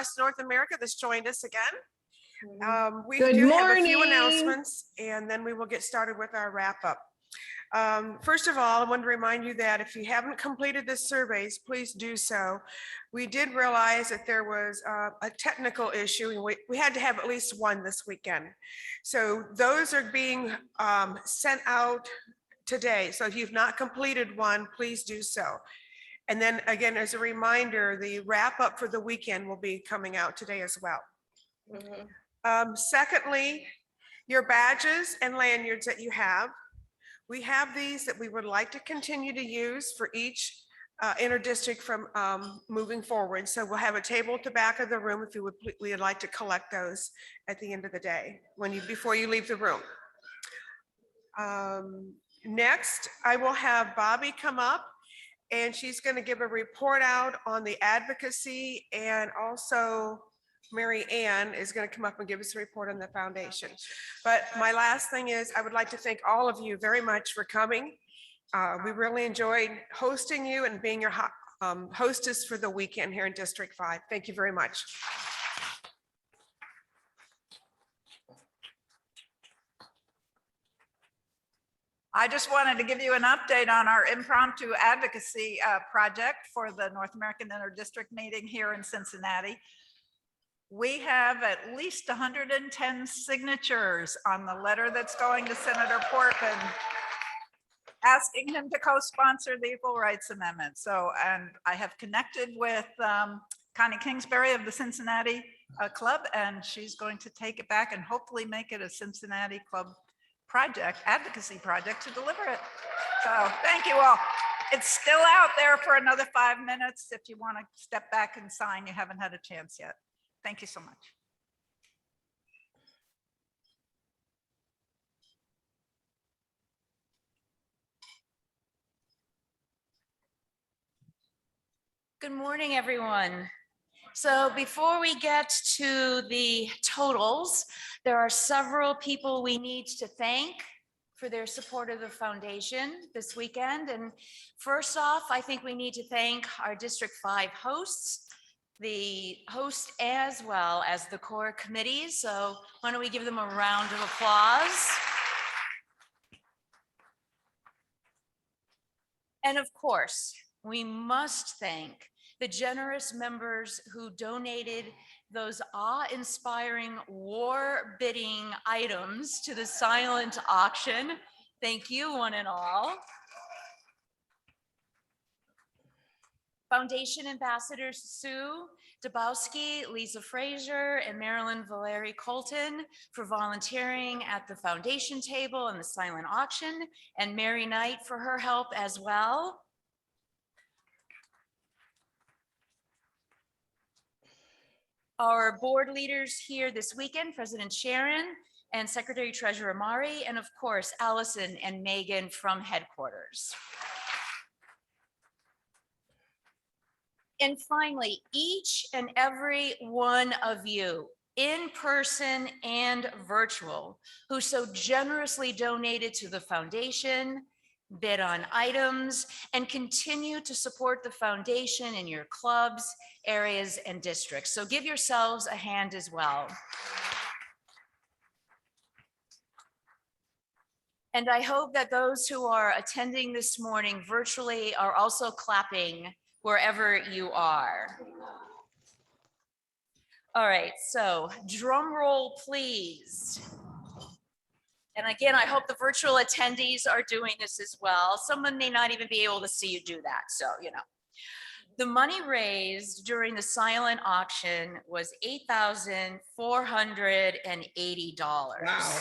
West North America that's joined us again. We Good do have a few morning. announcements, and then we will get started with our wrap up. First of all, I want to remind you that if you haven't completed the surveys, please do so. We did realize that there was a technical issue, and we had to have at least one this weekend. So those are being sent out today. So if you've not completed one, please do so. And then again, as a reminder, the wrap up for the weekend will be coming out today as well. Secondly, your badges and lanyards that you have. We have these that we would like to continue to use for each interdistrict from moving forward. So we'll have a table at the back of the room if you would, we would like to collect those at the end of the day before you leave the room. Next, I will have Bobby come up, and she's going to give a report out on the advocacy, and also Mary Ann is going to come up and give us a report on the foundation. But my last thing is I would like to thank all of you very much for coming. We really enjoyed hosting you and being your hostess for the weekend here in District 5. Thank you very much. I just wanted to give you an update on our impromptu advocacy project for the North American Interdistrict meeting here in Cincinnati. We have at least 110 signatures on the letter that's going to Senator Portman asking him to co-sponsor the Equal Rights Amendment. So, and I have connected with Connie Kingsbury of the Cincinnati Club, and she's going to take it back and hopefully make it a Cincinnati Club project, advocacy project, to deliver it. So thank you all. It's still out there for another 5 minutes. If you want to step back and sign, you haven't had a chance yet. Thank you so much. Good morning, everyone. So before we get to the totals, there are several people we need to thank for their support of the foundation this weekend. And first off, I think we need to thank our District 5 hosts, the host as well as the core committees. So why don't we give them a round of applause? And of course, we must thank the generous members who donated those awe-inspiring war-bidding items to the silent auction. Thank you, one and all. Foundation ambassadors Sue Dabowski, Lisa Frazier, and Marilyn Valeri Colton for volunteering at the foundation table and the silent auction, and Mary Knight for her help as well. Our board leaders here this weekend, President Sharon and Secretary Treasurer Mari, and of course, Allison and Megan from headquarters. And finally, each and every one of you, in person and virtual, who so generously donated to the foundation, bid on items, and continue to support the foundation in your clubs, areas, and districts. So give yourselves a hand as well. And I hope that those who are attending this morning virtually are also clapping wherever you are. All right, so drum roll, please. And again, I hope the virtual attendees are doing this as well. Someone may not even be able to see you do that, so you know. The money raised during the silent auction was $8,480. Wow.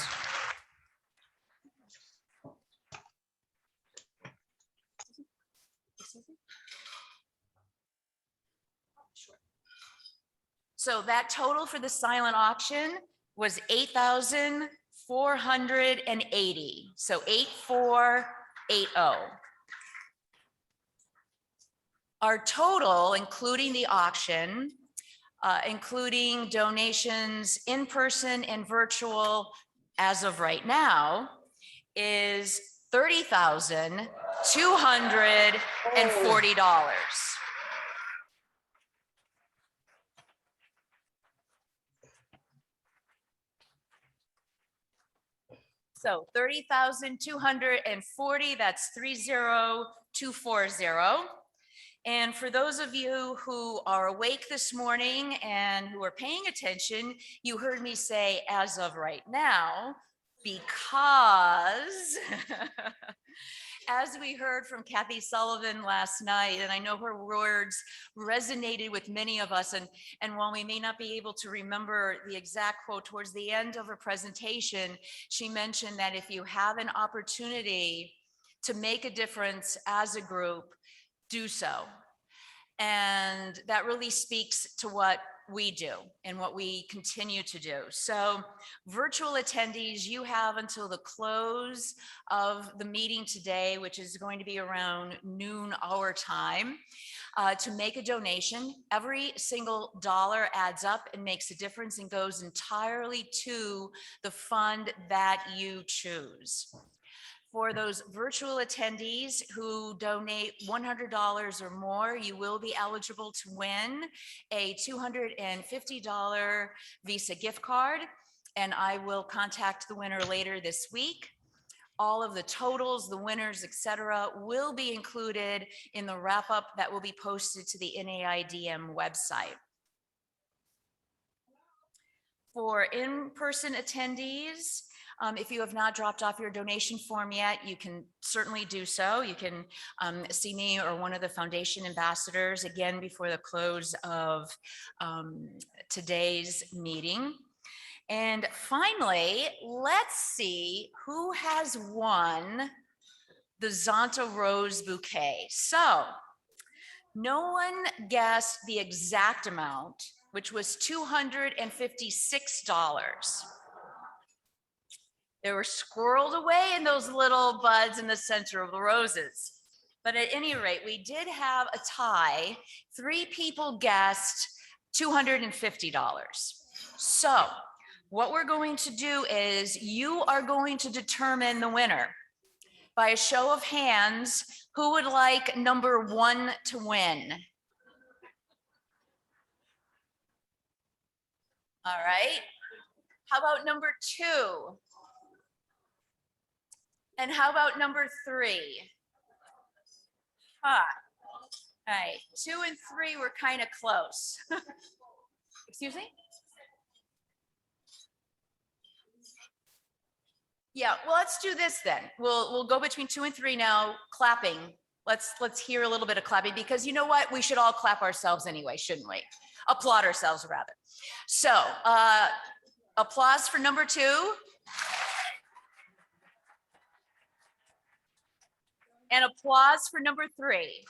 So that total for the silent auction was $8,480. So 8480. Our total, including the auction, including donations in person and virtual as of right now, is $30,240. So 30,240, that's 30240. And for those of you who are awake this morning and who are paying attention, you heard me say as of right now, because as we heard from Kathy Sullivan last night, and I know her words resonated with many of us, and while we may not be able to remember the exact quote towards the end of her presentation, she mentioned that if you have an opportunity to make a difference as a group, do so. And that really speaks to what we do and what we continue to do. So virtual attendees, you have until the close of the meeting today, which is going to be around noon our time, to make a donation. Every single dollar adds up and makes a difference and goes entirely to the fund that you choose. For those virtual attendees who donate $100 or more, you will be eligible to win a $250 Visa gift card, and I will contact the winner later this week. All of the totals, the winners, etc., will be included in the wrap-up that will be posted to the NAIDM website. For in-person attendees, if you have not dropped off your donation form yet, you can certainly do so. You can see me or one of the foundation ambassadors again before the close of today's meeting. And finally, let's see who has won the Zonta Rose Bouquet. So no one guessed the exact amount, which was $256. They were squirreled away in those little buds in the center of the roses. But at any rate, we did have a tie. 3 people guessed $250. So what we're going to do is you are going to determine the winner. By a show of hands, who would like number 1 to win? All right. How about number 2? And how about number 3? All right, 2 and 3 were kind of close. Excuse me? Yeah, well, let's do this then. We'll go between 2 and 3 now, clapping. Let's hear a little bit of clapping, because you know what? We should all clap ourselves anyway, shouldn't we? Applaud ourselves rather. So applause for number 2. And applause for number 3.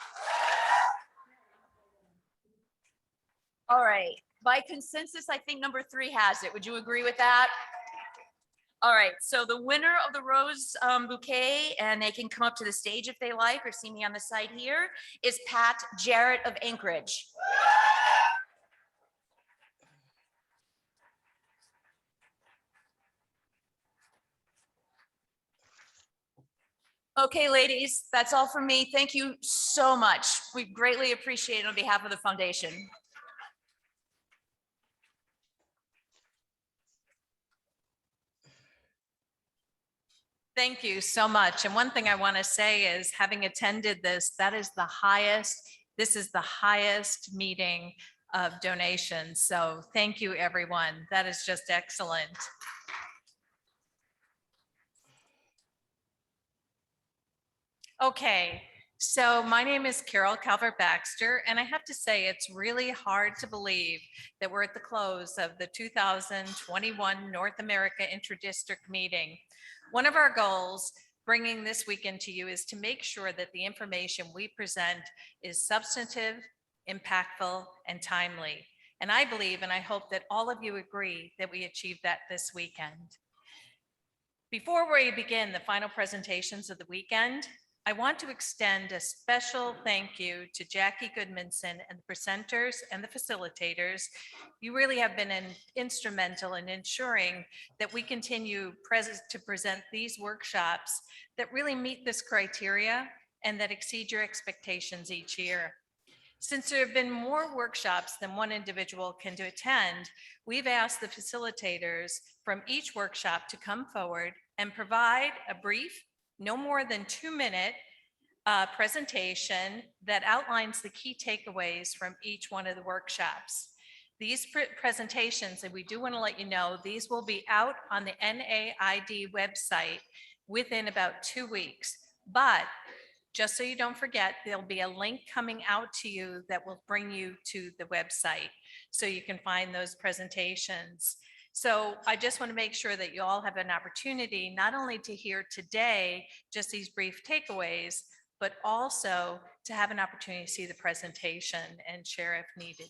All right, by consensus, I think number 3 has it. Would you agree with that? All right, so the winner of the Rose Bouquet, and they can come up to the stage if they like, or see me on the side here, is Pat Jarrett of Anchorage. Okay, ladies, that's all from me. Thank you so much. We greatly appreciate it on behalf of the foundation. Thank you so much. And one thing I want to say is, having attended this, this is the highest meeting of donations. So thank you, everyone. That is just excellent. Okay, so my name is Carole Calvert-Baxter, and I have to say it's really hard to believe that we're at the close of the 2021 North America Interdistrict meeting. One of our goals bringing this weekend to you is to make sure that the information we present is substantive, impactful, and timely. And I believe, and I hope that all of you agree, that we achieved that this weekend. Before we begin the final presentations of the weekend, I want to extend a special thank you to Jackie Goodmanson and the presenters and the facilitators. You really have been instrumental in ensuring that we continue to present these workshops that really meet this criteria and that exceed your expectations each year. Since there have been more workshops than one individual can attend, we've asked the facilitators from each workshop to come forward and provide a brief, no more than 2-minute presentation that outlines the key takeaways from each one of the workshops. These presentations, and we do want to let you know, these will be out on the NAID website within about 2 weeks. But just so you don't forget, there'll be a link coming out to you that will bring you to the website so you can find those presentations. So I just want to make sure that you all have an opportunity not only to hear today just these brief takeaways, but also to have an opportunity to see the presentation and share if needed.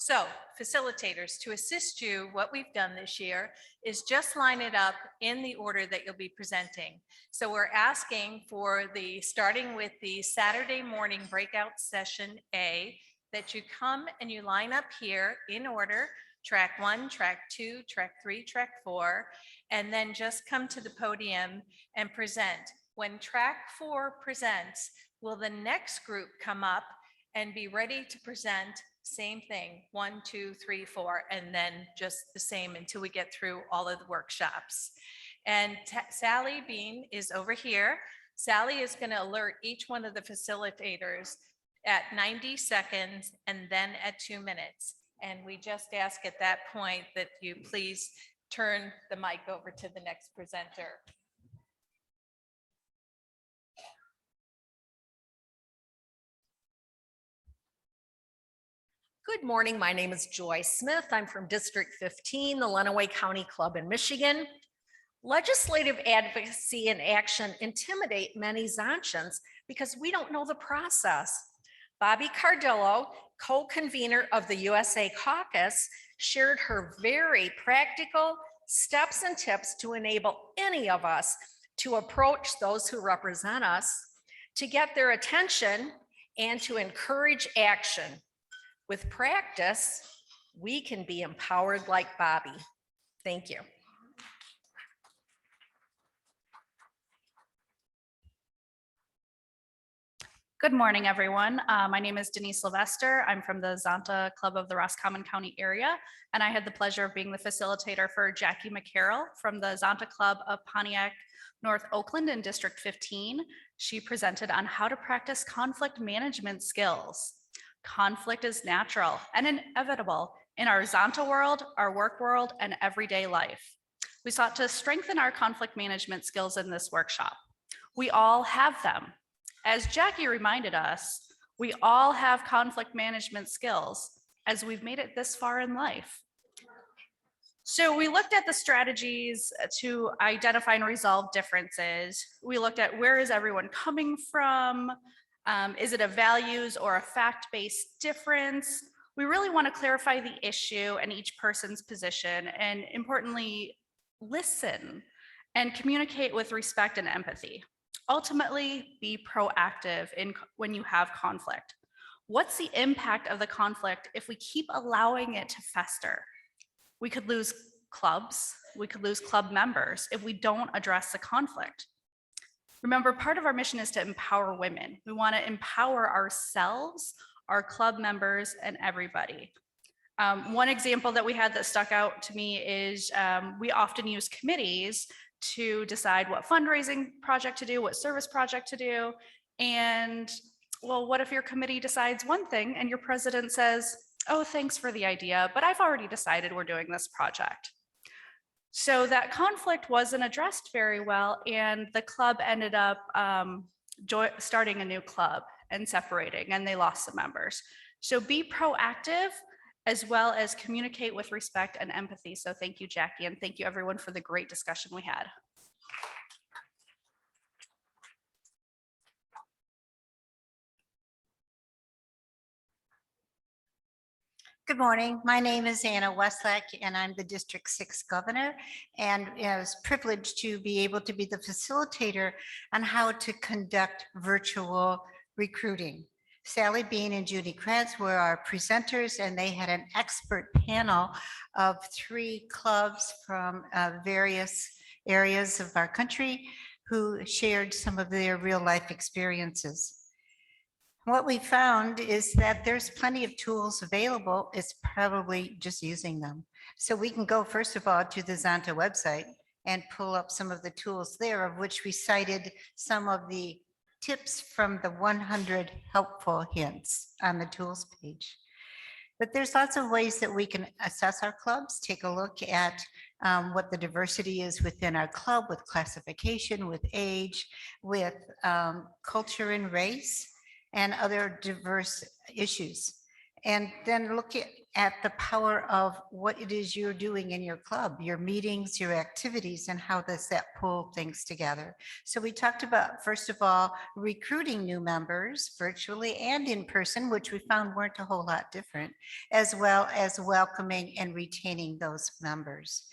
So facilitators, to assist you, what we've done this year is just line it up in the order that you'll be presenting. So we're asking for starting with the Saturday morning breakout session A, that you come and you line up here in order, track 1, track 2, track 3, track 4, and then just come to the podium and present. When track 4 presents, will the next group come up and be ready to present? Same thing, 1, 2, 3, 4, and then just the same until we get through all of the workshops. And Sally Bean is over here. Sally is going to alert each one of the facilitators at 90 seconds and then at 2 minutes. And we just ask at that point that you please turn the mic over to the next presenter. Good morning. My name is Joy Smith. I'm from District 15, the Lenawee County Club in Michigan. Legislative advocacy and action intimidate many Zontians because we don't know the process. Bobby Cardillo, co-convener of the USA Caucus, shared her very practical steps and tips to enable any of us to approach those who represent us, to get their attention, and to encourage action. With practice, we can be empowered like Bobby. Thank you. Good morning, everyone. My name is Denise Sylvester. I'm from the Zonta Club of the Roscommon County area, and I had the pleasure of being the facilitator for Jackie McCarroll from the Zonta Club of Pontiac, North Oakland in District 15. She presented on how to practice conflict management skills. Conflict is natural and inevitable in our Zonta world, our work world, and everyday life. We sought to strengthen our conflict management skills in this workshop. We all have them. As Jackie reminded us, we all have conflict management skills as we've made it this far in life. So we looked at the strategies to identify and resolve differences. We looked at where is everyone coming from? Is it a values or a fact-based difference? We really want to clarify the issue and each person's position, and importantly, listen and communicate with respect and empathy. Ultimately, be proactive when you have conflict. What's the impact of the conflict if we keep allowing it to fester? We could lose clubs, we could lose club members if we don't address the conflict. Remember, part of our mission is to empower women. We want to empower ourselves, our club members, and everybody. One example that we had that stuck out to me is we often use committees to decide what fundraising project to do, what service project to do. And well, what if your committee decides one thing and your president says, oh, thanks for the idea, but I've already decided we're doing this project. So that conflict wasn't addressed very well, and the club ended up starting a new club and separating, and they lost some members. So be proactive as well as communicate with respect and empathy. So thank you, Jackie, and thank you everyone for the great discussion we had. Good morning. My name is Anna Westlake, and I'm the District 6 Governor. And I was privileged to be able to be the facilitator on how to conduct virtual recruiting. Sally Bean and Judy Krantz were our presenters, and they had an expert panel of 3 clubs from various areas of our country who shared some of their real life experiences. What we found is that there's plenty of tools available. It's probably just using them. So we can go, first of all, to the Zonta website and pull up some of the tools there, of which we cited some of the tips from the 100 helpful hints on the tools page. But there's lots of ways that we can assess our clubs, take a look at what the diversity is within our club with classification, with age, with culture and race, and other diverse issues. And then look at the power of what it is you're doing in your club, your meetings, your activities, and how does that pull things together. So we talked about, first of all, recruiting new members virtually and in person, which we found weren't a whole lot different, as well as welcoming and retaining those members.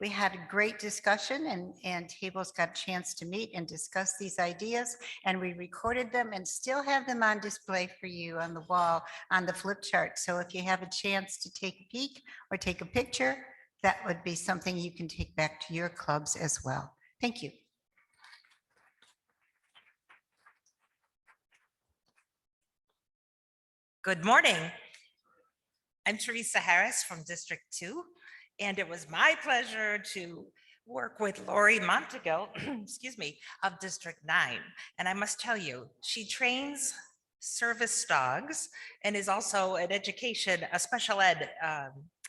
We had a great discussion and tables got a chance to meet and discuss these ideas, and we recorded them and still have them on display for you on the wall on the flip chart. So if you have a chance to take a peek or take a picture, that would be something you can take back to your clubs as well. Thank you. Good morning. I'm Teresa Harris from District 2, and it was my pleasure to work with Lori Montague, excuse me, of District 9. And I must tell you, she trains service dogs and is also an education, a special ed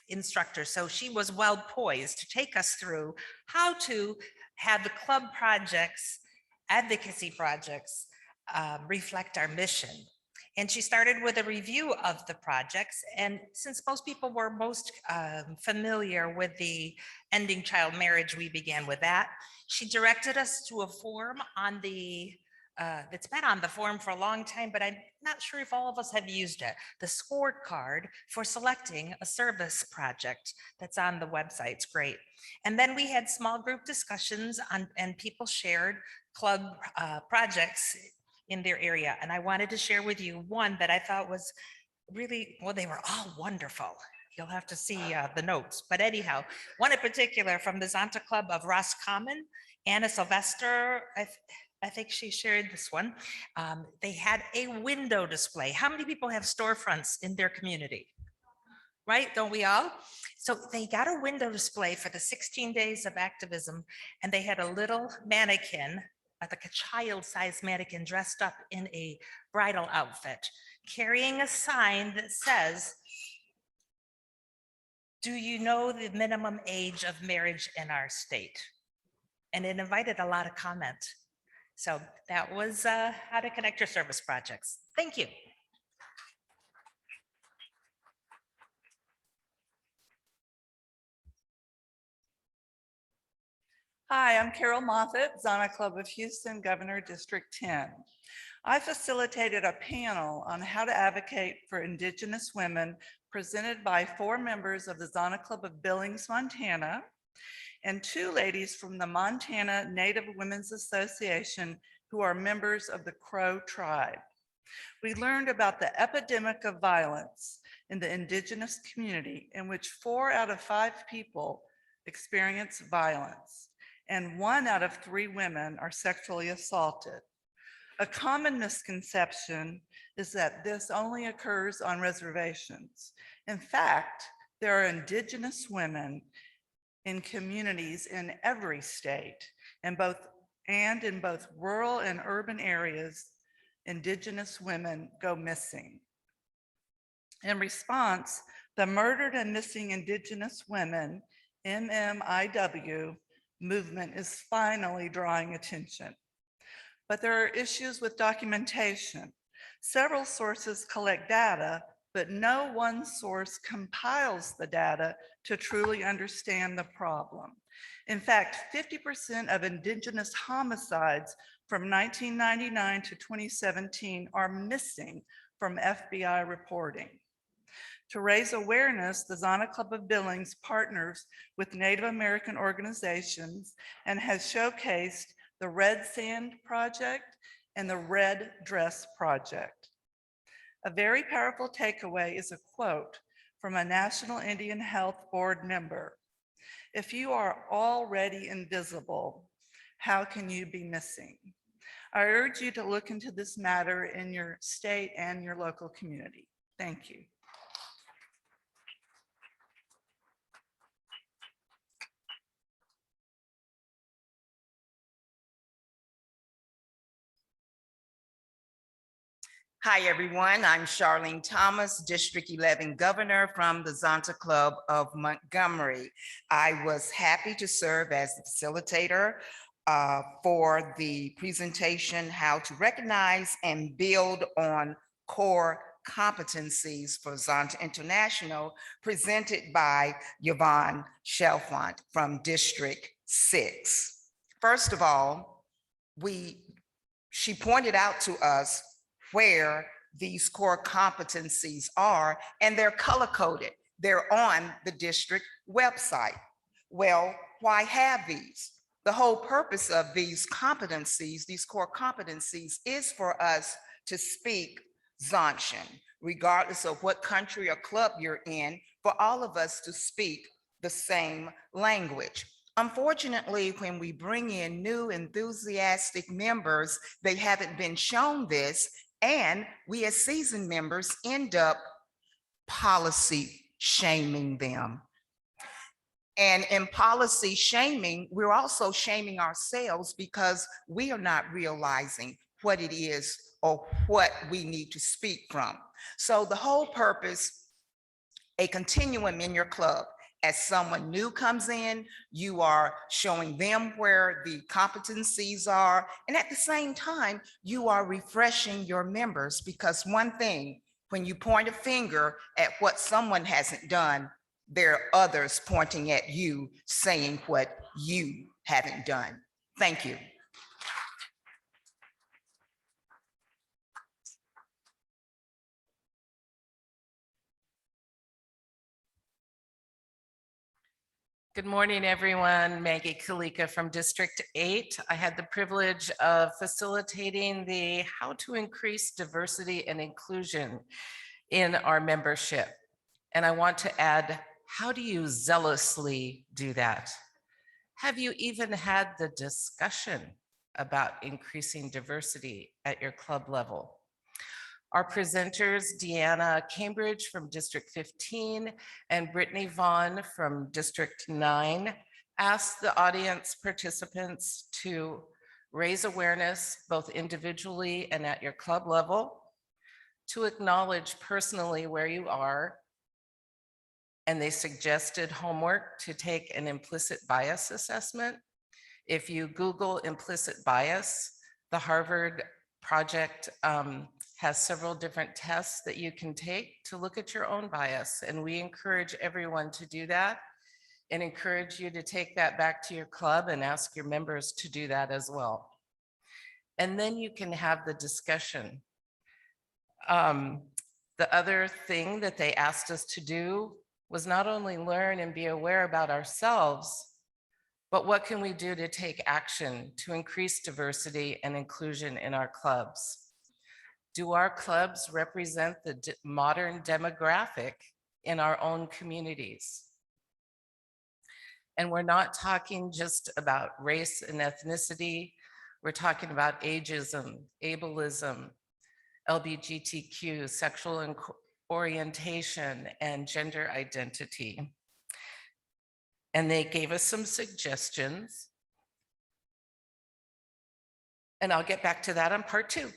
instructor. So she was well poised to take us through how to have the club projects, advocacy projects, reflect our mission. And she started with a review of the projects. And since most people were most familiar with the ending child marriage, we began with that. She directed us to a form on the, it's been on the form for a long time, but I'm not sure if all of us have used it. The scorecard for selecting a service project that's on the website. It's great. And then we had small group discussions on, and people shared club projects in their area. And I wanted to share with you one that I thought was really, well, they were all wonderful. You'll have to see the notes. But anyhow, one in particular from the Zonta Club of Roscommon, Anna Sylvester, I think she shared this one. They had a window display. How many people have storefronts in their community? Right, don't we all? So they got a window display for the 16 days of activism, and they had a little mannequin, like a child-sized mannequin dressed up in a bridal outfit, carrying a sign that says, "Do you know the minimum age of marriage in our state?" And it invited a lot of comment. So that was how to connect your service projects. Thank you. Hi, I'm Carol Moffett, Zonta Club of Houston, Governor, District 10. I facilitated a panel on how to advocate for Indigenous women presented by 4 members of the Zonta Club of Billings, Montana, and 2 ladies from the Montana Native Women's Association who are members of the Crow tribe. We learned about the epidemic of violence in the Indigenous community, in which 4 out of 5 people experience violence, and 1 out of 3 women are sexually assaulted. A common misconception is that this only occurs on reservations. In fact, there are Indigenous women in communities in every state, and in both rural and urban areas, Indigenous women go missing. In response, the Murdered and Missing Indigenous Women, MMIW, movement is finally drawing attention. But there are issues with documentation. Several sources collect data, but no one source compiles the data to truly understand the problem. In fact, 50% of Indigenous homicides from 1999 to 2017 are missing from FBI reporting. To raise awareness, the Zonta Club of Billings partners with Native American organizations and has showcased the Red Sand Project and the Red Dress Project. A very powerful takeaway is a quote from a National Indian Health Board member. "If you are already invisible, how can you be missing?" I urge you to look into this matter in your state and your local community. Thank you. Hi, everyone. I'm Charlene Thomas, District 11 Governor from the Zonta Club of Montgomery. I was happy to serve as the facilitator for the presentation, How to Recognize and Build on Core Competencies for Zonta International, presented by Yvonne Chalfant from District 6. First of all, she pointed out to us where these core competencies are, and they're color-coded. They're on the district website. Well, why have these? The whole purpose of these competencies, these core competencies, is for us to speak Zontian, regardless of what country or club you're in, for all of us to speak the same language. Unfortunately, when we bring in new enthusiastic members, they haven't been shown this, and we as seasoned members end up policy shaming them. And in policy shaming, we're also shaming ourselves because we are not realizing what it is or what we need to speak from. So the whole purpose, a continuum in your club. As someone new comes in, you are showing them where the competencies are. And at the same time, you are refreshing your members, because one thing, when you point a finger at what someone hasn't done, there are others pointing at you saying what you haven't done. Thank you. Good morning, everyone. Maggie Kalika from District 8. I had the privilege of facilitating the How to Increase Diversity and Inclusion in our membership. And I want to add, how do you zealously do that? Have you even had the discussion about increasing diversity at your club level? Our presenters, Deanna Cambridge from District 15 and Brittany Vaughn from District 9, asked the audience participants to raise awareness both individually and at your club level, to acknowledge personally where you are, and they suggested homework to take an implicit bias assessment. If you Google implicit bias, the Harvard project has several different tests that you can take to look at your own bias. And we encourage everyone to do that, and encourage you to take that back to your club and ask your members to do that as well. And then you can have the discussion. The other thing that they asked us to do was not only learn and be aware about ourselves, but what can we do to take action to increase diversity and inclusion in our clubs? Do our clubs represent the modern demographic in our own communities? And we're not talking just about race and ethnicity. We're talking about ageism, ableism, LGBTQ, sexual orientation, and gender identity. And they gave us some suggestions. And I'll get back to that on part 2.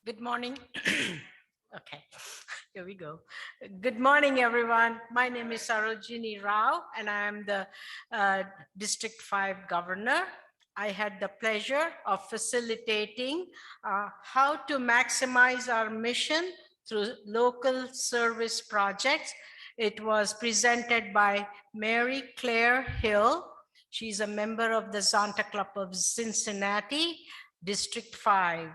Good morning. Okay, here we go. Good morning, everyone. My name is Sarojini Rao, and I am the District 5 Governor. I had the pleasure of facilitating how to maximize our mission through local service projects. It was presented by Mary Claire Hill. She's a member of the Zonta Club of Cincinnati, District 5.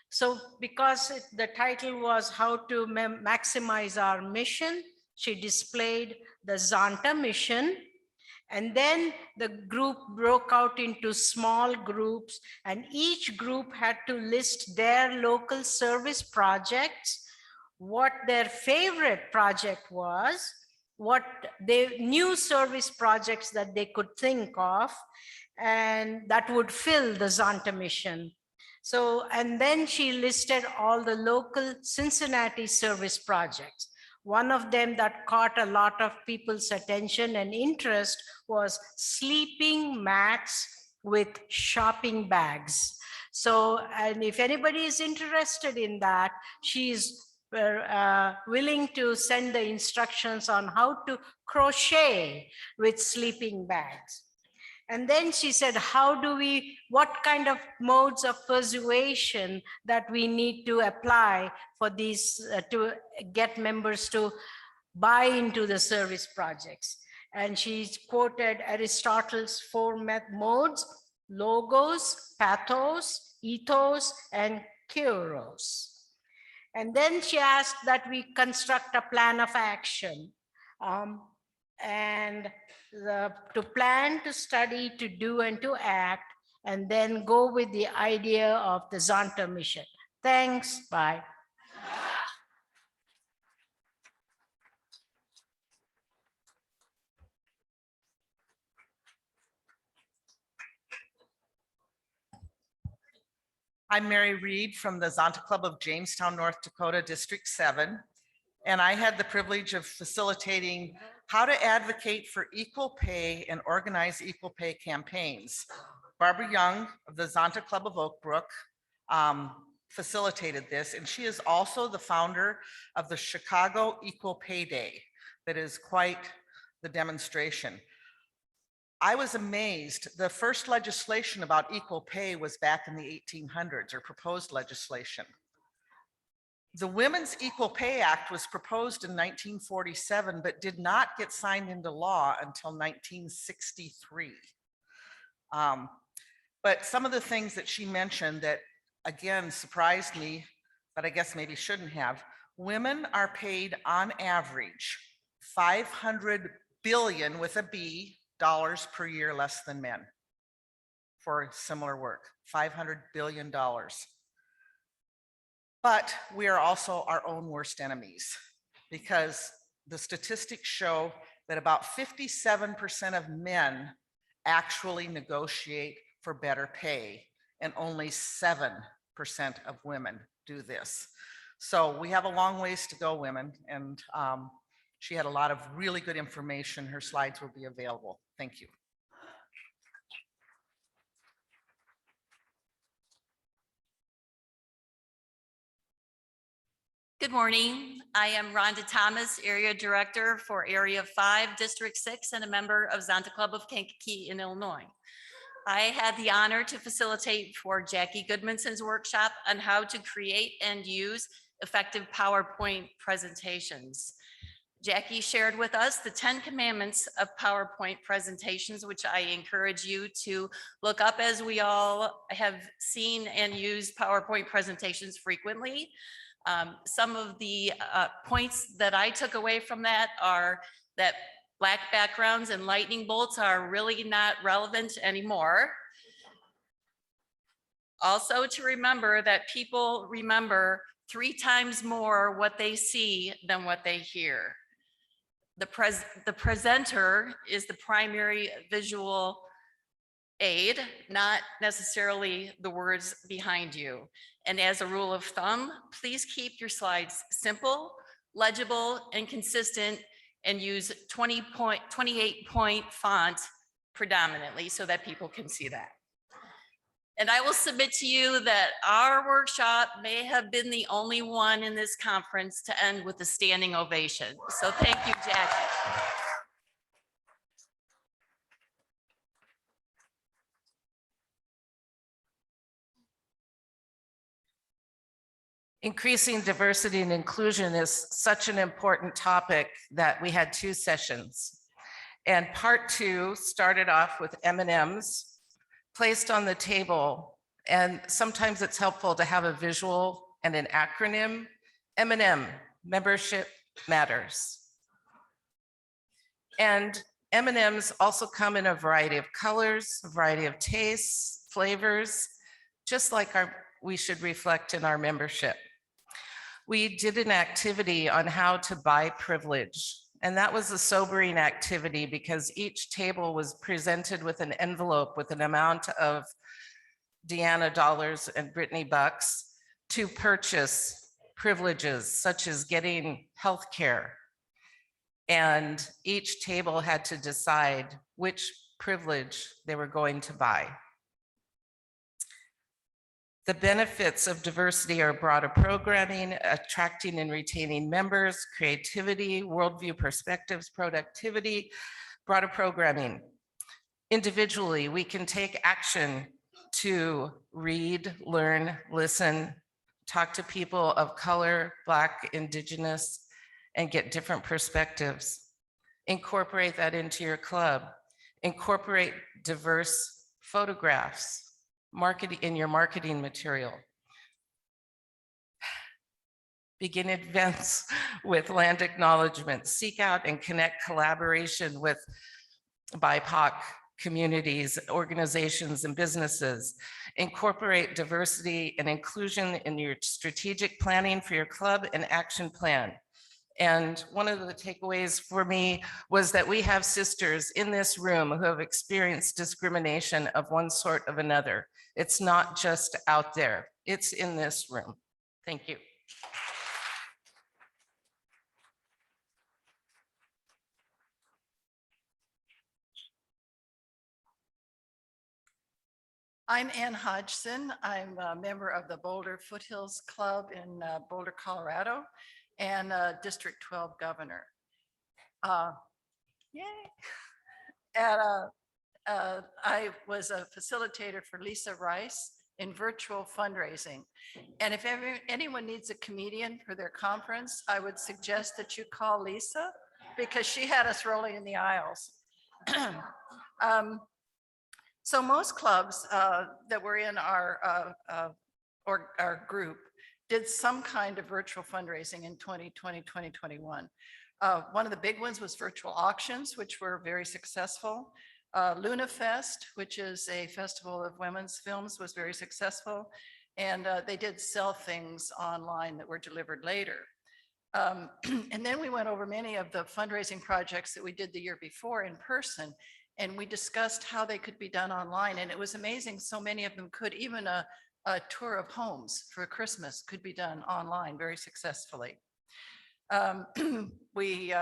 So because the title was How to Maximize Our Mission, she displayed the Zonta mission. And then the group broke out into small groups, and each group had to list their local service projects, what their favorite project was, what they new service projects that they could think of, and that would fill the Zonta mission. So, and then she listed all the local Cincinnati service projects. One of them that caught a lot of people's attention and interest was sleeping mats with shopping bags. So, and if anybody is interested in that, she's willing to send the instructions on how to crochet with sleeping bags. And then she said, what kind of modes of persuasion that we need to apply for these, to get members to buy into the service projects. And she quoted Aristotle's 4 modes: logos, pathos, ethos, and kairos. And then she asked that we construct a plan of action. To plan, to study, to do, and to act, and then go with the idea of the Zonta mission. Thanks, bye. I'm Mary Reed from the Zonta Club of Jamestown, North Dakota, District 7. And I had the privilege of facilitating how to advocate for equal pay and organize equal pay campaigns. Barbara Young of the Zonta Club of Oak Brook facilitated this, and she is also the founder of the Chicago Equal Pay Day. That is quite the demonstration. I was amazed. The first legislation about equal pay was back in the 1800s, or proposed legislation. The Women's Equal Pay Act was proposed in 1947, but did not get signed into law until 1963. But some of the things that she mentioned that, again, surprised me, but I guess maybe shouldn't have. Women are paid on average $500 billion with a B dollars per year less than men for similar work, $500 billion. But we are also our own worst enemies, because the statistics show that about 57% of men actually negotiate for better pay, and only 7% of women do this. So we have a long ways to go, women, and she had a lot of really good information. Her slides will be available. Thank you. Good morning. I am Rhonda Thomas, Area Director for Area 5, District 6, and a member of Zonta Club of Kankakee in Illinois. I had the honor to facilitate for Jackie Goodmanson's workshop on how to create and use effective PowerPoint presentations. Jackie shared with us the 10 commandments of PowerPoint presentations, which I encourage you to look up, as we all have seen and used PowerPoint presentations frequently. Some of the points that I took away from that are that black backgrounds and lightning bolts are really not relevant anymore. Also, to remember that people remember 3 times more what they see than what they hear. The presenter is the primary visual aid, not necessarily the words behind you. And as a rule of thumb, please keep your slides simple, legible, and consistent, and use 28-point font predominantly so that people can see that. And I will submit to you that our workshop may have been the only one in this conference to end with a standing ovation. So thank you, Jackie. Increasing diversity and inclusion is such an important topic that we had 2 sessions. And part 2 started off with M&Ms placed on the table. And sometimes it's helpful to have a visual and an acronym. M&M, membership matters. And M&Ms also come in a variety of colors, a variety of tastes, flavors, just like we should reflect in our membership. We did an activity on how to buy privilege, and that was a sobering activity because each table was presented with an envelope with an amount of Deanna dollars and Brittany bucks to purchase privileges such as getting health care. And each table had to decide which privilege they were going to buy. The benefits of diversity are broader programming, attracting and retaining members, creativity, worldview perspectives, productivity, broader programming. Individually, we can take action to read, learn, listen, talk to people of color, Black, Indigenous, and get different perspectives. Incorporate that into your club. Incorporate diverse photographs in your marketing material. Begin events with land acknowledgement. Seek out and connect collaboration with BIPOC communities, organizations, and businesses. Incorporate diversity and inclusion in your strategic planning for your club and action plan. And one of the takeaways for me was that we have sisters in this room who have experienced discrimination of one sort or another. It's not just out there, it's in this room. Thank you. I'm Ann Hodgson. I'm a member of the Boulder Foothills Club in Boulder, Colorado, and District 12 governor. Yay! And I was a facilitator for Lisa Rice in virtual fundraising. And if anyone needs a comedian for their conference, I would suggest that you call Lisa because she had us rolling in the aisles. So most clubs that were in our group did some kind of virtual fundraising in 2020, 2021. One of the big ones was virtual auctions, which were very successful. Luna Fest, which is a festival of women's films, was very successful. And they did sell things online that were delivered later. And then we went over many of the fundraising projects that we did the year before in person. And we discussed how they could be done online. And it was amazing. So many of them could, even a tour of homes for Christmas could be done online very successfully. We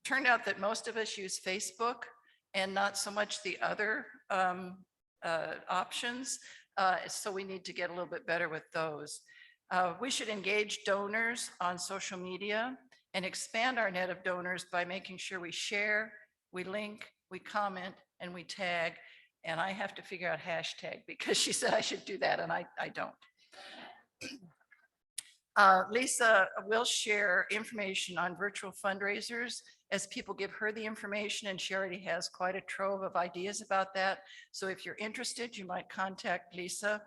turned out that most of us use Facebook and not so much the other options. So we need to get a little bit better with those. We should engage donors on social media and expand our net of donors by making sure we share, we link, we comment, and we tag. And I have to figure out hashtag because she said I should do that and I don't. Lisa will share information on virtual fundraisers as people give her the information, and she already has quite a trove of ideas about that. So if you're interested, you might contact Lisa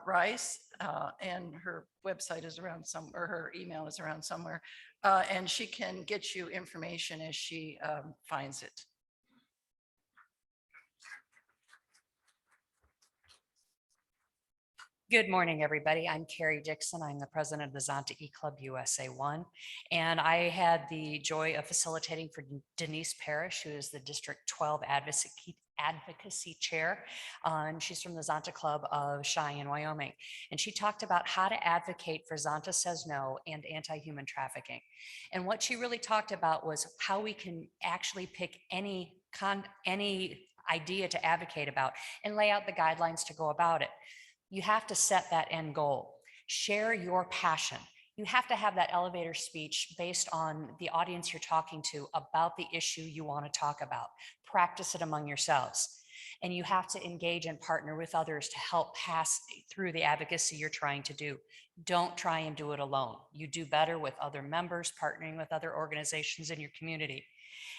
Rice, and her website is around or her email is around somewhere, and she can get you information as she finds it. Good morning, everybody. I'm Carrie Dixon. I'm the president of the Zonta E-Club USA 1. And I had the joy of facilitating for Denise Parrish, who is the District 12 Advocacy Chair. And she's from the Zonta Club of Cheyenne, Wyoming. And she talked about how to advocate for Zonta Says No and anti-human trafficking. And what she really talked about was how we can actually pick any idea to advocate about and lay out the guidelines to go about it. You have to set that end goal. Share your passion. You have to have that elevator speech based on the audience you're talking to about the issue you want to talk about. Practice it among yourselves. And you have to engage and partner with others to help pass through the advocacy you're trying to do. Don't try and do it alone. You do better with other members, partnering with other organizations in your community.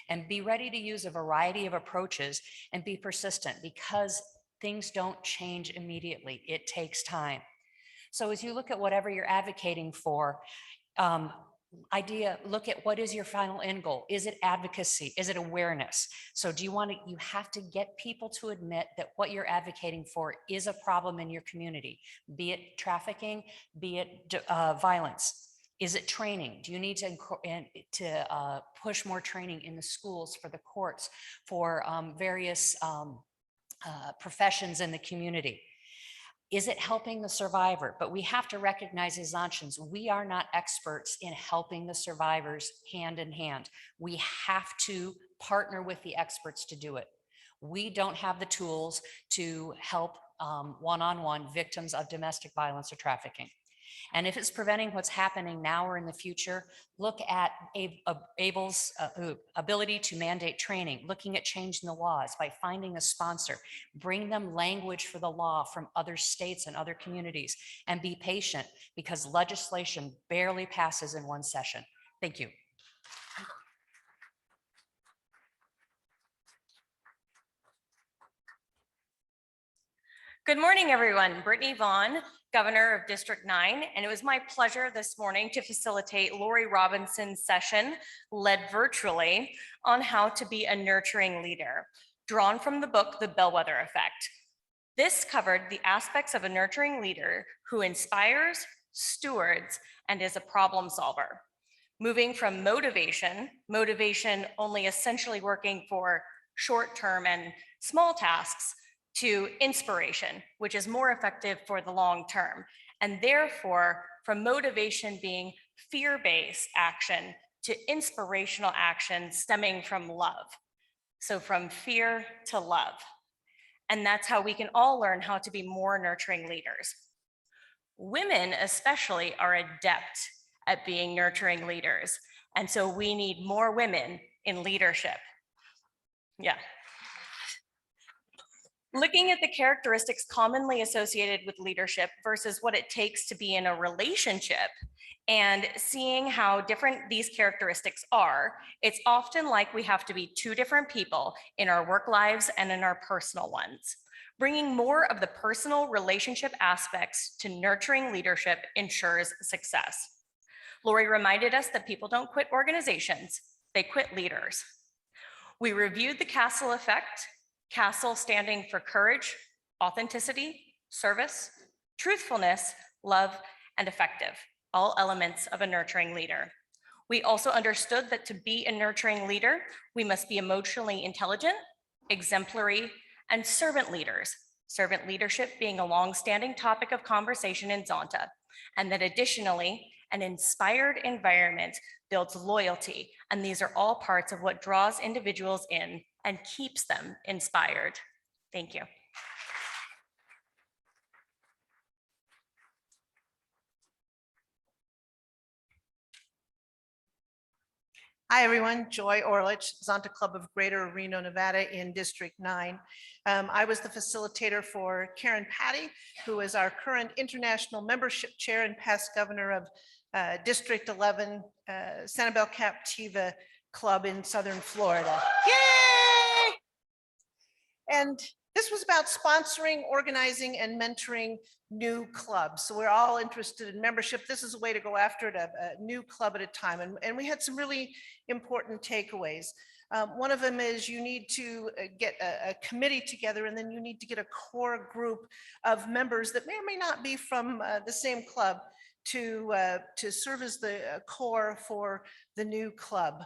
And be ready to use a variety of approaches and be persistent, because things don't change immediately. It takes time. So as you look at whatever you're advocating for, look at what is your final end goal. Is it advocacy? Is it awareness? So you have to get people to admit that what you're advocating for is a problem in your community, be it trafficking, be it violence. Is it training? Do you need to push more training in the schools, for the courts, for various professions in the community? Is it helping the survivor? But we have to recognize as Zontians, we are not experts in helping the survivors hand in hand. We have to partner with the experts to do it. We don't have the tools to help one-on-one victims of domestic violence or trafficking. And if it's preventing what's happening now or in the future, look at ABLE's ability to mandate training, looking at changing the laws by finding a sponsor, bring them language for the law from other states and other communities, and be patient because legislation barely passes in one session. Thank you. Good morning, everyone. Brittany Vaughn, Governor of District 9, and it was my pleasure this morning to facilitate Lori Robinson's session, led virtually, on how to be a nurturing leader, drawn from the book, The Bellwether Effect. This covered the aspects of a nurturing leader who inspires, stewards, and is a problem solver. Moving from motivation only essentially working for short-term and small tasks, to inspiration, which is more effective for the long term. And therefore, from motivation being fear-based action to inspirational action stemming from love. So from fear to love. And that's how we can all learn how to be more nurturing leaders. Women especially are adept at being nurturing leaders. And so we need more women in leadership. Yeah. Looking at the characteristics commonly associated with leadership versus what it takes to be in a relationship and seeing how different these characteristics are, it's often like we have to be two different people in our work lives and in our personal ones. Bringing more of the personal relationship aspects to nurturing leadership ensures success. Lori reminded us that people don't quit organizations, they quit leaders. We reviewed the Castle effect, Castle standing for courage, authenticity, service, truthfulness, love, and effective, all elements of a nurturing leader. We also understood that to be a nurturing leader, we must be emotionally intelligent, exemplary, and servant leaders, servant leadership being a long-standing topic of conversation in Zonta, and that additionally, an inspired environment builds loyalty, and these are all parts of what draws individuals in and keeps them inspired. Thank you. Hi, everyone. Joy Orlich, Zonta Club of Greater Reno, Nevada in District 9. I was the facilitator for Karen Patty, who is our current international membership chair and past governor of District 11, Sanibel Captiva Club in Southern Florida. Yay! And this was about sponsoring, organizing, and mentoring new clubs. So we're all interested in membership. This is a way to go after it, a new club at a time. And we had some really important takeaways. One of them is you need to get a committee together, and then you need to get a core group of members that may or may not be from the same club to serve as the core for the new club.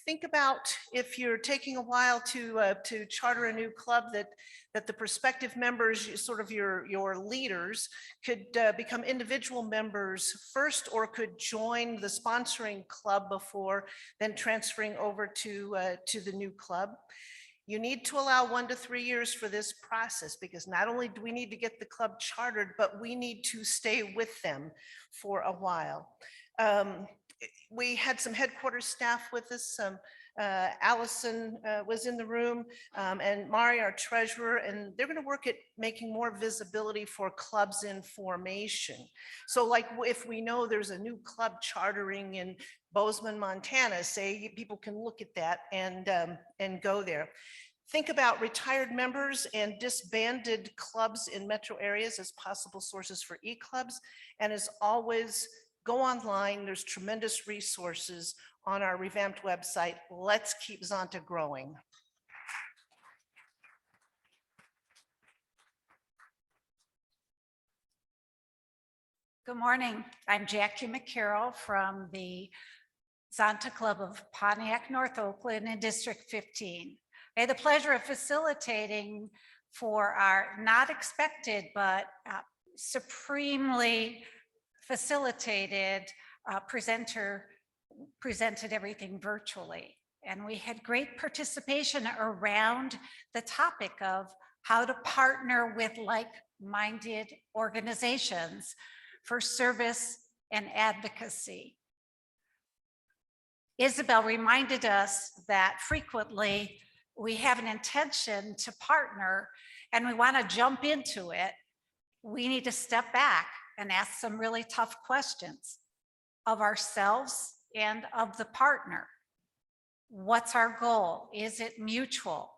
Think about if you're taking a while to charter a new club, that the prospective members, sort of your leaders, could become individual members first, or could join the sponsoring club before then transferring over to the new club. You need to allow 1 to 3 years for this process, because not only do we need to get the club chartered, but we need to stay with them for a while. We had some headquarters staff with us. Allison was in the room, and Mari, our treasurer, and they're going to work at making more visibility for clubs in formation. So like if we know there's a new club chartering in Bozeman, Montana, say, people can look at that and go there. Think about retired members and disbanded clubs in metro areas as possible sources for e-clubs. And as always, go online. There's tremendous resources on our revamped website. Let's keep Zonta growing. Good morning. I'm Jackie McCarroll from the Zonta Club of Pontiac, North Oakland in District 15. I had the pleasure of facilitating for our not expected, but supremely facilitated presenter presented everything virtually. And we had great participation around the topic of how to partner with like-minded organizations for service and advocacy. Isabel reminded us that frequently we have an intention to partner and we want to jump into it. We need to step back and ask some really tough questions of ourselves and of the partner. What's our goal? Is it mutual?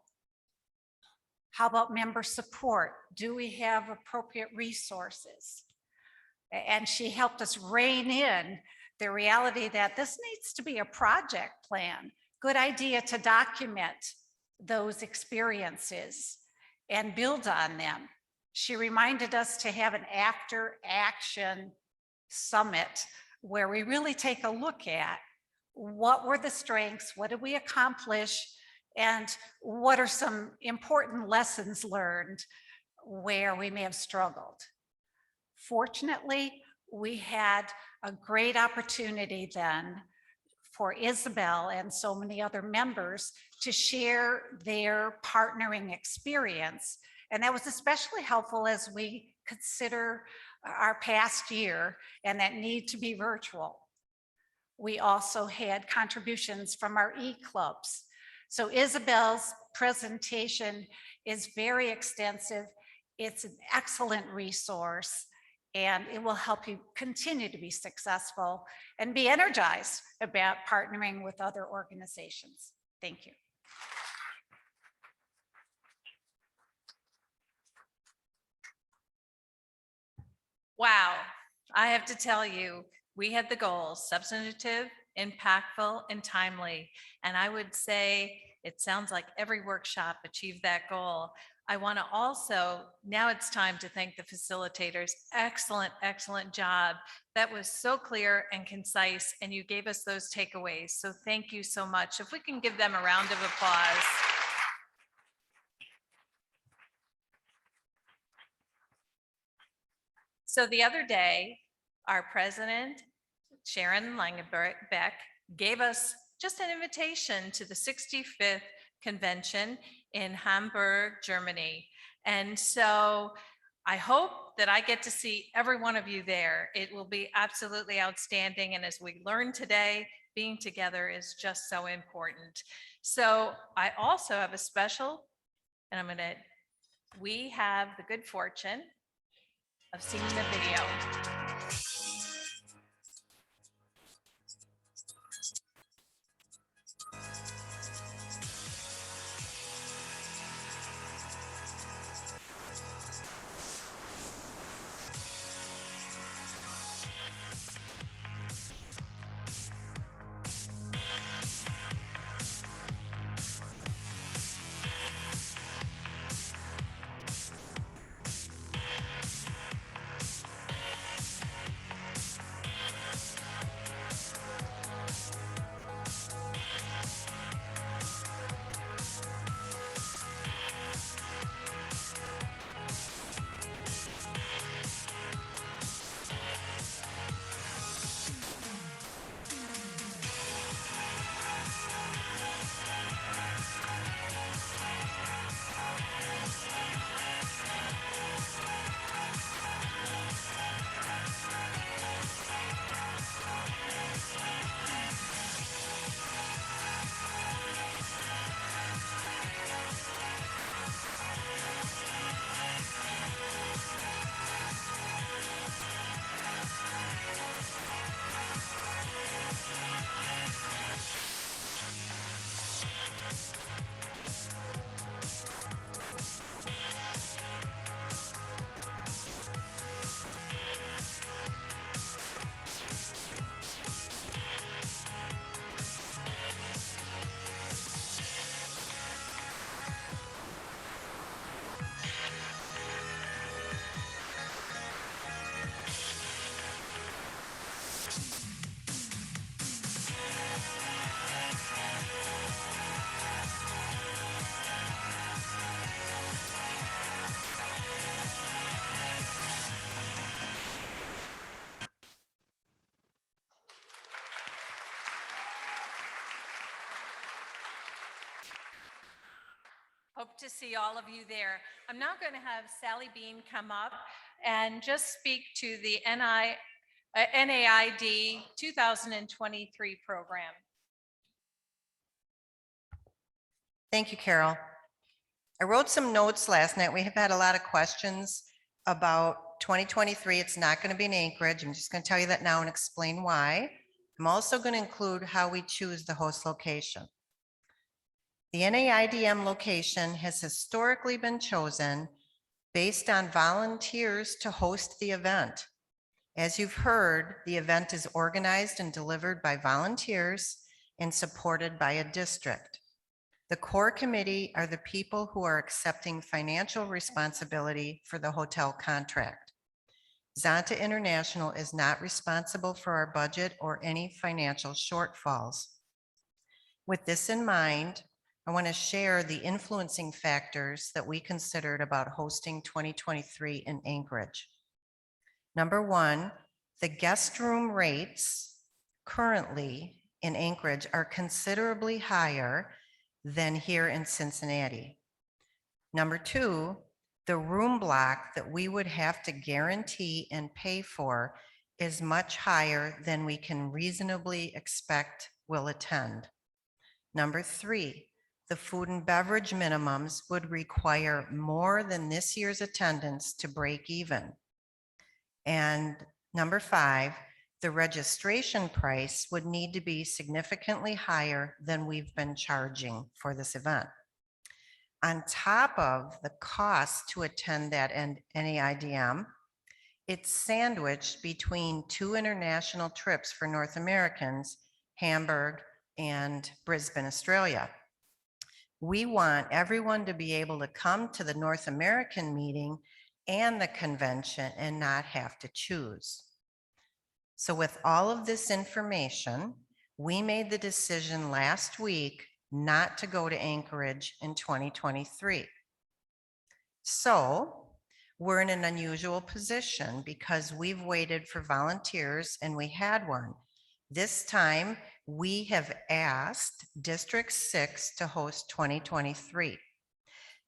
How about member support? Do we have appropriate resources? And she helped us rein in the reality that this needs to be a project plan. Good idea to document those experiences and build on them. She reminded us to have an after action summit where we really take a look at what were the strengths, what did we accomplish, and what are some important lessons learned where we may have struggled. Fortunately, we had a great opportunity then for Isabel and so many other members to share their partnering experience. And that was especially helpful as we consider our past year and that need to be virtual. We also had contributions from our e-clubs. So Isabel's presentation is very extensive. It's an excellent resource, and it will help you continue to be successful and be energized about partnering with other organizations. Thank you. Wow, I have to tell you, we had the goals: substantive, impactful, and timely. And I would say it sounds like every workshop achieved that goal. I want to also, now it's time to thank the facilitators. Excellent, excellent job. That was so clear and concise, and you gave us those takeaways. So thank you so much. If we can give them a round of applause. So the other day, our president, Sharon Langenbeck, gave us just an invitation to the 65th convention in Hamburg, Germany. And so I hope that I get to see every one of you there. It will be absolutely outstanding. And as we learned today, being together is just so important. So I also have a special, and we have the good fortune of seeing the video. to see all of you there. I'm now going to have Sally Bean come up and just speak to the NAID 2023 program. Thank you, Carol. I wrote some notes last night. We have had a lot of questions about 2023. It's not going to be in Anchorage. I'm just going to tell you that now and explain why. I'm also going to include how we choose the host location. The NAIDM location has historically been chosen based on volunteers to host the event. As you've heard, the event is organized and delivered by volunteers and supported by a district. The core committee are the people who are accepting financial responsibility for the hotel contract. Zonta International is not responsible for our budget or any financial shortfalls. With this in mind, I want to share the influencing factors that we considered about hosting 2023 in Anchorage. Number one, the guest room rates currently in Anchorage are considerably higher than here in Cincinnati. Number two, the room block that we would have to guarantee and pay for is much higher than we can reasonably expect will attend. Number three, the food and beverage minimums would require more than this year's attendance to break even. And number five, the registration price would need to be significantly higher than we've been charging for this event. On top of the cost to attend that NAIDM, it's sandwiched between two international trips for North Americans, Hamburg and Brisbane, Australia. We want everyone to be able to come to the North American meeting and the convention and not have to choose. So with all of this information, we made the decision last week not to go to Anchorage in 2023. So we're in an unusual position because we've waited for volunteers and we had one. This time we have asked District 6 to host 2023.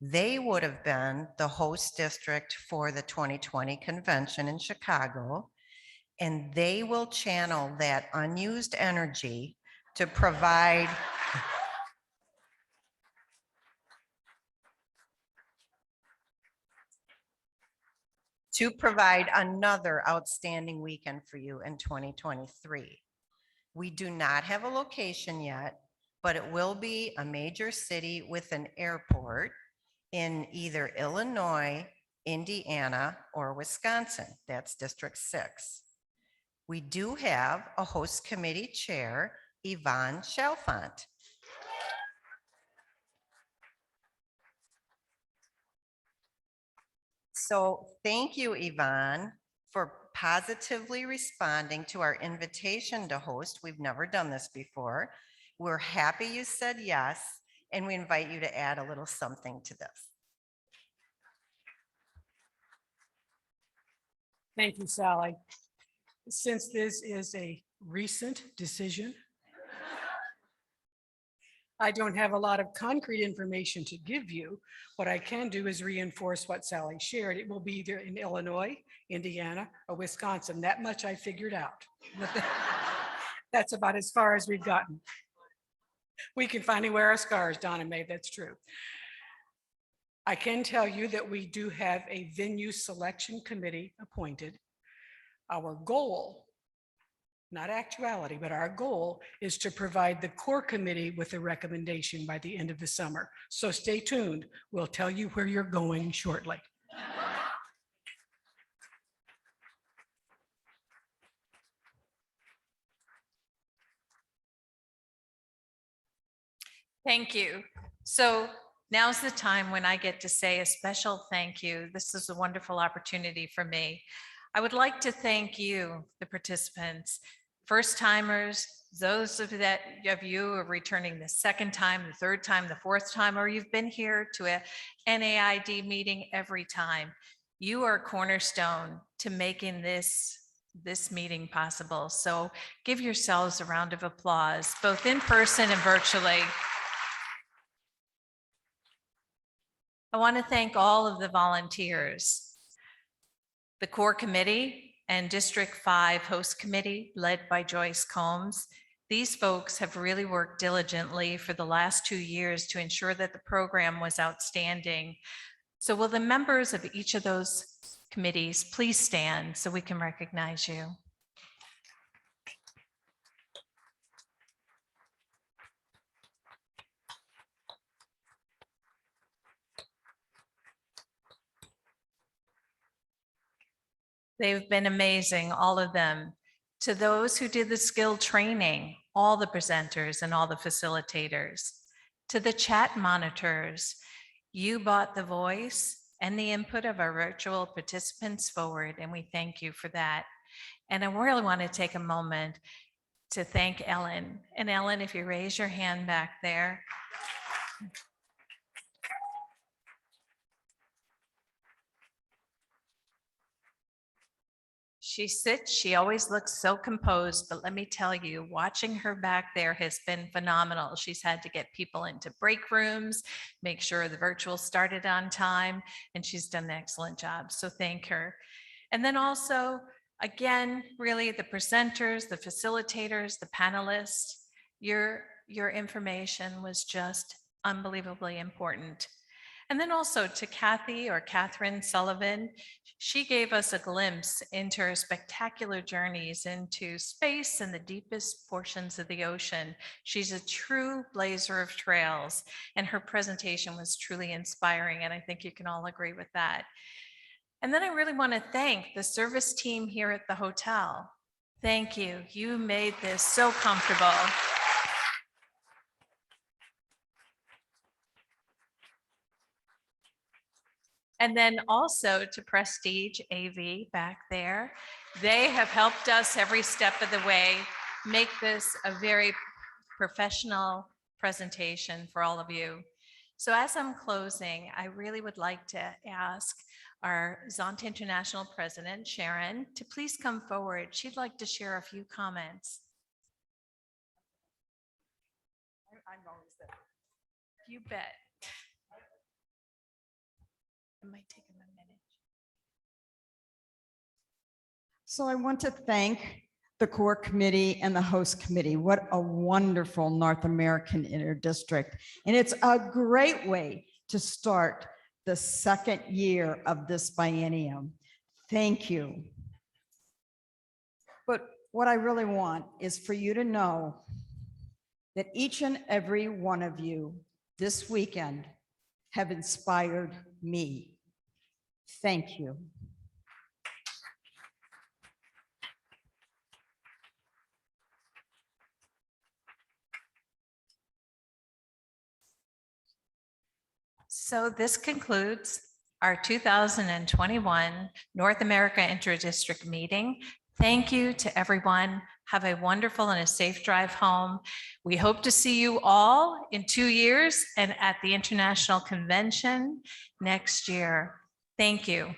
They would have been the host district for the 2020 convention in Chicago, and they will channel that unused energy to provide another outstanding weekend for you in 2023. We do not have a location yet, but it will be a major city with an airport in either Illinois, Indiana, or Wisconsin. That's District 6. We do have a host committee chair, Yvonne Chalfant. So thank you, Yvonne, for positively responding to our invitation to host. We've never done this before. We're happy you said yes, and we invite you to add a little something to this. Thank you, Sally. Since this is a recent decision, I don't have a lot of concrete information to give you. What I can do is reinforce what Sally shared. It will be either in Illinois, Indiana, or Wisconsin. That much I figured out. That's about as far as we've gotten. We can finally wear our scars, Donna Mae, that's true. I can tell you that we do have a venue selection committee appointed. Our goal, not actuality, but our goal is to provide the core committee with a recommendation by the end of the summer. So stay tuned. We'll tell you where you're going shortly. Thank you. So now's the time when I get to say a special thank you. This is a wonderful opportunity for me. I would like to thank you, the participants, first timers, those of you who are returning the second time, the third time, the fourth time, or you've been here to a NAID meeting every time. You are cornerstone to making this meeting possible. So give yourselves a round of applause, both in person and virtually. I want to thank all of the volunteers, the core committee and District 5 host committee led by Joyce Combs. These folks have really worked diligently for the last 2 years to ensure that the program was outstanding. So will the members of each of those committees please stand so we can recognize you? They've been amazing, all of them. To those who did the skill training, all the presenters and all the facilitators. To the chat monitors, you brought the voice and the input of our virtual participants forward, and we thank you for that. And I really want to take a moment to thank Ellen. And Ellen, if you raise your hand back there. She sits, she always looks so composed, but let me tell you, watching her back there has been phenomenal. She's had to get people into break rooms, make sure the virtual started on time, and she's done an excellent job. So thank her. And then also, again, really the presenters, the facilitators, the panelists, your information was just unbelievably important. And then also to Kathy or Catherine Sullivan, she gave us a glimpse into her spectacular journeys into space and the deepest portions of the ocean. She's a true blazer of trails, and her presentation was truly inspiring, and I think you can all agree with that. And then I really want to thank the service team here at the hotel. Thank you. You made this so comfortable. And then also to Prestige AV back there. They have helped us every step of the way, make this a very professional presentation for all of you. So as I'm closing, I really would like to ask our Zonta International President, Sharon, to please come forward. She'd like to share a few comments. I'm always there. You bet. It might take them a minute. So I want to thank the core committee and the host committee. What a wonderful North American interdistrict. And it's a great way to start the second year of this biennium. Thank you. But what I really want is for you to know that each and every one of you this weekend have inspired me. Thank you. So this concludes our 2021 North America Interdistrict meeting. Thank you to everyone. Have a wonderful and a safe drive home. We hope to see you all in 2 years and at the International Convention next year. Thank you.